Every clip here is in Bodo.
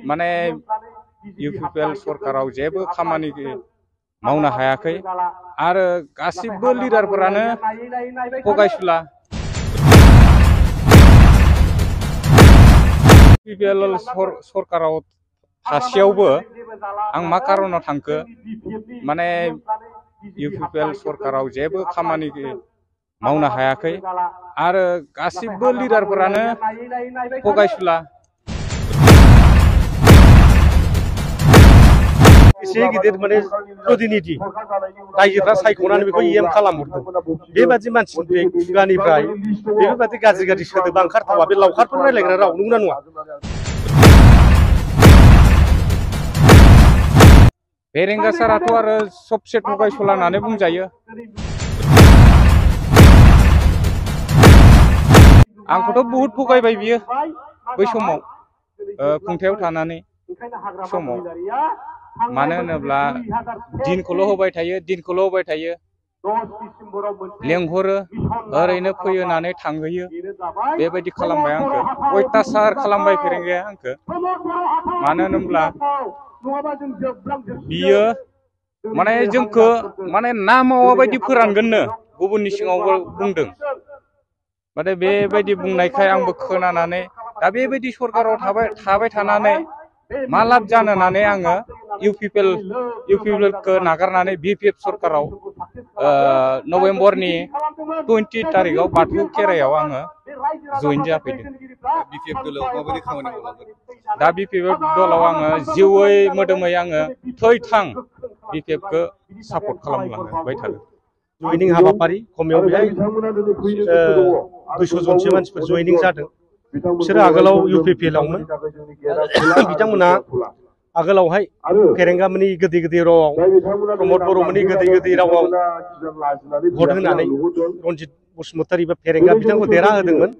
माने इउपिपिएल सरकाराव जेबो खामानि मावनो हायाखै आरो गासिबो लिडारफोरानो थगायसुला इउपिपिएल सरकाराव थासेयावबो आं मा कारनाव थांखो माने इउपिपिएल सरकाराव जेबो खामानि मावनो हायाखै आरो गासिबो लिडारफोरानो थगायसुला एसे गिदिर माने प्रतिनिधि रायजोफ्रा सायख'नानै बेखौ इएम खालामहरदों बेबादि मानसिनि खुगानिफ्राय बेफोरबादि गाज्रि गाज्रि सोदोबा ओंखारथावा बे लावखारफोर रायलायग्रा राव नंगौना नङा बेरेंगा साराथ' आरो सबसे थगायसुला होननानै बुंजायो आंखौथ' बहुद थगायबाय बियो बै समाव खुंथायाव थानानै समाव मानो होनोब्ला दिनखौल' होबाय थायो लेंहरो ओरैनो फैनानै थांहोयो बेबायदि खालामबाय आंखौ अयथासार खालामबाय फेरेंगाया आंखौ मानो होनोब्ला बियो माने जोंखौ माने ना मावा बायदि फोरानगोननो गुबुननि सिङावबो बुंदों माने बेबायदि बुंनायखाय आंबो खोनानानै दा बेबायदि सरकाराव थाबाय थानानै मा लाब जानो होननानै आङो इउपिपिएलखौ नागारनानै बिपिएफ सरकाराव नभेम्बरनि 20 तारिखआव बाथौ खेराइयाव आङो जइन जाफैदों दा बिपिएफ दलाव आङो जिउयै मोदोमै आङो थै-थां बिपिएफखौ सापर्ट खालामलांबाय थादों जयनिं हाबाफारि खमायाव बेहाय 200 जनसो मानसिफोर जयनिं जादों बिसोरो आगोलाव इउपिपिएलआवमोन बिथांमोना आगोलावहाय फेरेंगामोननि गोदै गोदै रावाव प्रमद बर'मोननि गोदै गोदै रावाव भट होनानै रनजित बसुमतारी बा फेरेंगा बिथांखौ देरहा होदोंमोन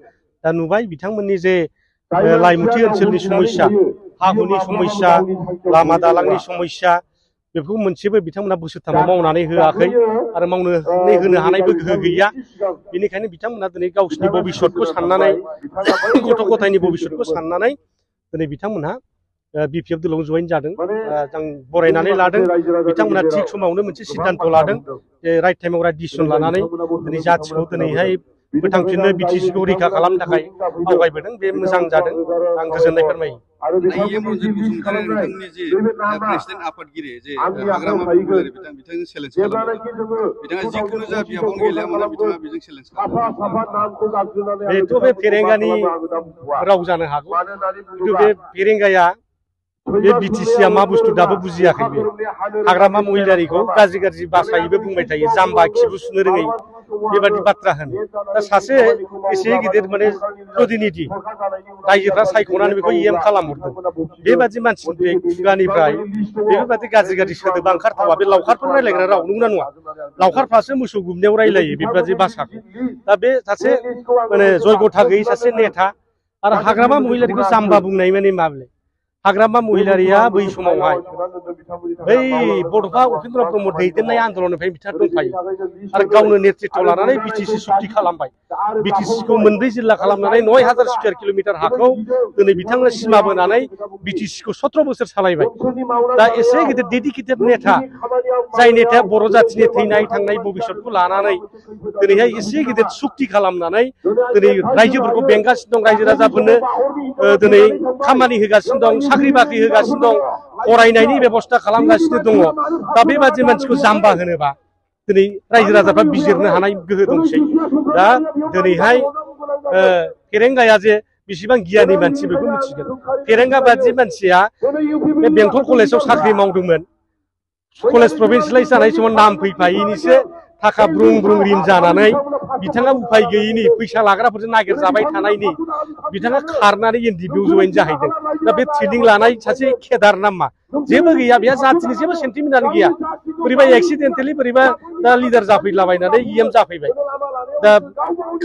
दा नुबाय बिथांमोननि जे लाइमुथि ओनसोलनि समस्या हा-हुनि समस्या लामा दालांनि समस्या बेफोरखौ मोनसेबो बिथांमोना बोसोरथामाव मावनानै होआखै आरो मावनानै होनो हानायबो गोहो गैया बेनिखायनो बिथांमोना दिनै गावसिनि भबिष्यतखौ साननानै गथ' गथायनि भबिष्यतखौ साननानै दिनै बिथांमोनहा बिपिएफ दलाव जयेन जादों आं बरायनानै लादों बिथांमोना थिग समावनो मोनसे सिद्धान्त लादों जे राइट टाइमाव राइट डिसिसन लानानै दिनै जाथिखौ दिनैहाय फोथांफिननो बिटिसिखौ रैखा खालामनो थाखाय आवगायबोदों बे मोजां जादों आं गोजोननाय फोरमायो प्रेसिडेन्ट आफादगिरि जे हाग्रामा बसुमतारी बिथांजों चेलेन्ज खालामबाय बिथाङा जिखुनु जा बियाबावनो गेलेया मानो बिथाङा बेजों चेलेन्ज खालामो बेथ' बे फेरेंगानि राव जानो हागौ खिन्थु बे फेरेंगाया बे बिटिसिया मा बुस्थु दाबो बुजियाखै बे हाग्रामा महिलारिखौ गाज्रि गाज्रि भाषायैबो बुंबाय थायो जाम्बा खिबु सुनो रोङै बेबादि बाथ्रा होनो दा सासे एसे गिदिर माने प्रतिनिधि रायजोफ्रा सायख'नानै बेखौ इएम खालामहरदों बेबादि मानसिनि खुगानिफ्राय बेफोरबादि गाज्रि गाज्रि सोदोबा ओंखारथावा बे लावखारफोर रायलायग्रा राव नंगौना नङा लावखारफ्रासो मोसौ गुमनायाव रायलायो बेबादि भाषाखौ दा बे सासे माने जयगथा गैयै सासे नेता आरो हाग्रामा महिलारिखौ जाम्बा बुंनाय माने माबले हाग्रामा महिलारिया बै समावहाय बै बड'फा उपेन्द्र ब्रह्म दैदेननाय आन्दलननिफ्राय बिथाङा दंखायो आरो गावनो नेतृत्व लानानै बिटिसि सुक्ति खालामबाय बिटिसिखौ 2 जिल्ला खालामनानै 9000 स्कुवेर किल'मिटार हाखौ दिनै बिथांमोना सिमा बोनानै बिटिसिखौ 17 बोसोर सालायबाय दा एसे गिदिर डेडिकेटेड नेता जाय नेताया बर' जाथिनि थैनाय थांनाय भबिष्यतखौ लानानै दिनैहाय एसे गिदिर सुक्ति खालामनानै दिनै रायजोफोरखौ बेंगासिनो दं रायजो राजाफोरनो दिनै खामानि होगासिनो दं साख्रि बाख्रि होगासिनो दं फरायनायनि बेबस्था खालामगासिनो दङ दा बेबादि मानसिखौ जाम्बा होनोबा दिनै रायजो राजाफ्रा बिजिरनो हानाय गोहो दंसै दा दिनैहाय फेरेंगाया जे बेसेबां गियानि मानसि बेखौ मिथिगोन फेरेंगा बादि मानसिया बे बेंटल कलेजाव साख्रि मावदोंमोन कलेज प्रभिन्सियेलाइज जानाय समाव नाम फैफायैनिसो थाखा ब्रुं ब्रुं रिन जानानै बिथाङा उफाय गैयैनि फैसा लाग्राफोरजों नागिरजाबाय थानायनि बिथाङा खारनानै एनडिपिआव जयेन जाहैदों दा बे ट्रेनिं लानाय सासे केदार नामा जेबो गैया बेहा जातिनि जेबो सेन्टिमेन्टआनो गैया बोरैबा एक्सिडेन्टेलि बोरैबा दा लिडार जाफैलाबायनानै इएम जाफैबाय दा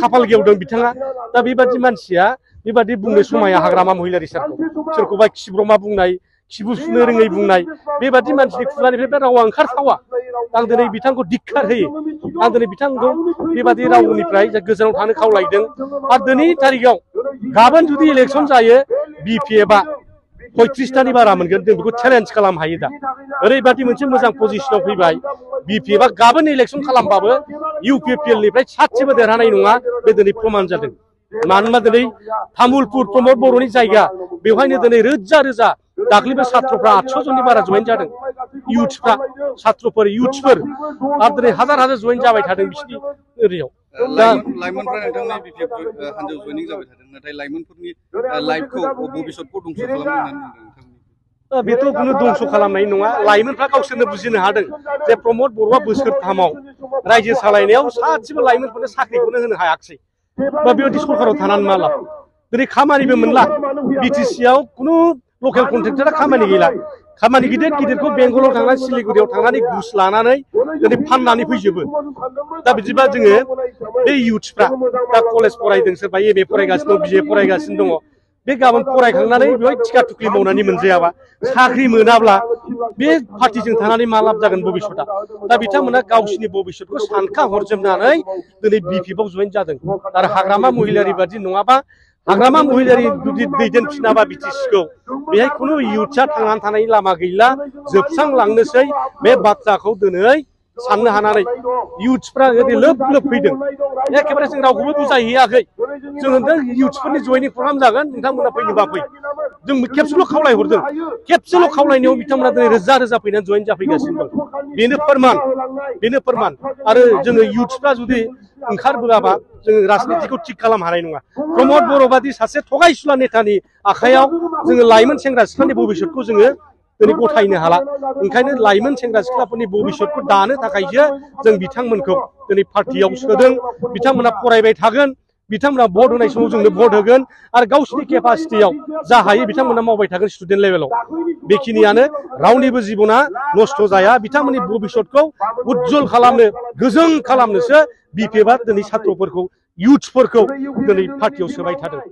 खाफाल गेवदों बिथाङा दा बेबादि मानसिया बेबादि बुंनो समाया हाग्रामा महिलारि सारखौ सोरखौबा खिब्रमा बुंनाय खिबु सुनो रोङै बुंनाय बेबादि मानसिनि खुगानिफ्राय बे रावा ओंखारथावा आं दिनै बिथांखौ धिक्कार होयो आं दिनै बिथांखौ बेबादि रावनिफ्राय गोजानाव थानो खावलायदों आरो दिनै तारिखआव गाबोन जुदि इलेक्सन जायो बिपिएफआ 35टानि बारा मोनगोन जों बेखौ चेलेन्ज खालामनो हायो दा ओरैबादि मोनसे मोजां पजिशनाव फैबाय BPF आ गाबोन इलेक्सन खालामबाबो UPPL निफ्राय सासेबो देरहानाय नङा बे दिनै प्रमान जादों मानोना दिनै तामुलपुर प्रमद बर'नि जायगा बेवहायनो दिनै रोजा रोजा दाख्लैबो छात्रफ्रा 800 जननि बारा जइन जादों इयुथ्सफ्रा छात्रफोर इयुथ्सफोर आरो दिनै हाजार हाजार जइन जाबाय थादों बिसिनि एरियायाव लाइमोनफ्रा नोंथांनि BPF हान्जायाव जयनिं जाबाय थादों नाथाय लाइमोनफोरनि लाइफखौ भबिष्यतखौ दंस' खालामनो होननानै बुंदों बेथ' कुनु दंस' खालामनाय नङा लाइमोनफ्रा गावसोरनो बुजिनो हादों जे प्रमद बर'आ बोसोरथामाव रायजो सालायनायाव सासेबो लाइमोनफोरनो साख्रिखौनो होनो हायाखिसै बा बेबायदि सरकाराव थानानै मा लाब दिनै खामानिबो मोनला BTC आव कुनु लकेल कन्ट्रेक्टरा खामानि गैला खामानि गिदिर गिदिरखौ बेंगलाव थांनानै सिलिगुरियाव थांनानै घुस लानानै दिनै फाननानै फैजोबो दा बिदिबा जोङो बे इयुथ्सफ्रा दा कलेज फरायदों सोरबा MA फरायगासिनो दं BA फरायगासिनो दङ बे गाबोन फरायखांनानै बेवहाय टिका टुक्लि मावनानै मोनजायाबा साख्रि मोनाब्ला बे पार्टिजों थानानै मा लाब जागोन भबिष्यतआ दा बिथांमोना गावसिनि भबिष्यतखौ सानखा हरजोबनानै दिनै BPF आव जइन जादों आरो हाग्रामा महिलारि बादि नङाबा हाग्रामा महिलारि जुदि दैदेनफिनाबा BTC खौ बेहाय कुनु इयुथ्सआ थांनानै थानायनि लामा गैला जोबस्रांलांनोसै बे बाथ्राखौ दिनै साननो हानानै इयुथ्सफ्रा ओरै लोब लोब फैदों एखेबारे जों रावखौबो बुजायहैयाखै जों होनदों इयुथ्सफोरनि जयनिं प्रग्राम जागोन नोंथांमोना फैनोबा फै जों खेबसेल' खावलायहरदों खेबसेल' खावलायनायाव बिथांमोना दिनै रोजा रोजा फैनानै जइन जाफैगासिनो दं बेनो फोरमान आरो जोङो इयुथ्सफ्रा जुदि ओंखारबोआबा जोङो राजनितिखौ थिग खालामनो हानाय नङा प्रमद बर' बादि सासे थगायसुला नेतानि आखायाव जोङो लाइमोन सेंग्रा सिख्लानि भबिष्यतखौ जोङो दिनै गथायनो हाला ओंखायनो लाइमोन सेंग्रा सिख्लाफोरनि भबिष्यतखौ दानो थाखायसो जों बिथांमोनखौ दिनै पार्टियाव सोदों बिथांमोना फरायबाय थागोन बिथांमोना भट होनाय समाव जोंनो भट होगोन आरो गावसिनि केपासिटियाव जा हायो बिथांमोना मावबाय थागोन स्टुडेन्ट लेभेलाव बेखिनियानो रावनिबो जिबना नस्थ' जाया बिथांमोननि भबिष्यतखौ उज्जवल खालामनो गोजों खालामनोसो BPF आ दिनै छात्रफोरखौ इयुथ्सफोरखौ दिनै पार्टियाव सोबाय थादों